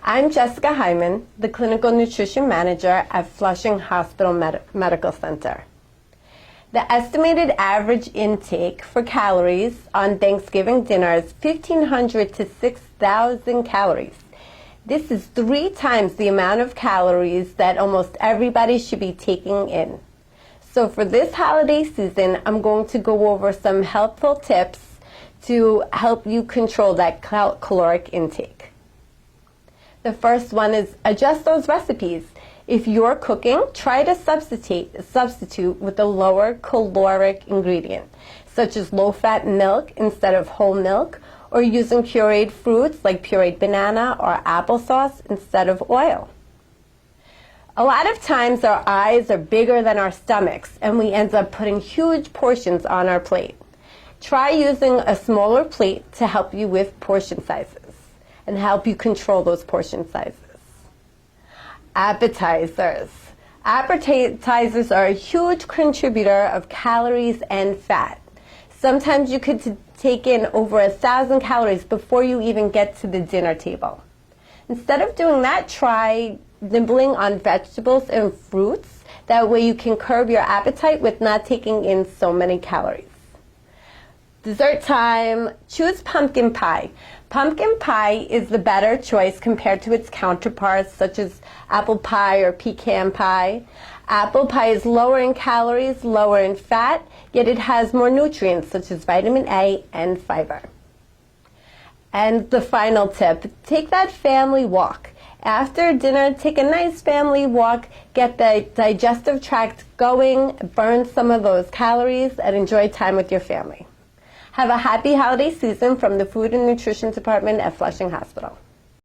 I'm Jessica Hyman, the Clinical Nutrition Manager at Flushing Hospital Medical Center. The estimated average intake for calories on Thanksgiving dinner is 1,500 to 6,000 calories. This is 3 times the amount of calories that almost everybody should be taking in. So for this holiday season, I'm going to go over some helpful tips to help you control that caloric intake. The first one is adjust those recipes. If you're cooking, try to substitute with a lower caloric ingredient, such as low-fat milk instead of whole milk, or using pureed fruits like pureed banana or applesauce instead of oil. A lot of times our eyes are bigger than our stomachs, and we end up putting huge portions on our plate. Try using a smaller plate to help you with portion sizes and help you control those portion sizes. Appetizers. Appetizers are a huge contributor of calories and fat. Sometimes you could take in over 1,000 calories before you even get to the dinner table. Instead of doing that, try nibbling on vegetables and fruits. That way you can curb your appetite with not taking in so many calories. Dessert time, choose pumpkin pie. Pumpkin pie is the better choice compared to its counterparts such as apple pie or pecan pie. Apple pie is lower in calories, lower in fat, yet it has more nutrients such as vitamin A and fiber. And the final tip, take that family walk. After dinner, take a nice family walk, get the digestive tract going, burn some of those calories, and enjoy time with your family. Have a happy holiday season from the Food and Nutrition Department at Flushing Hospital.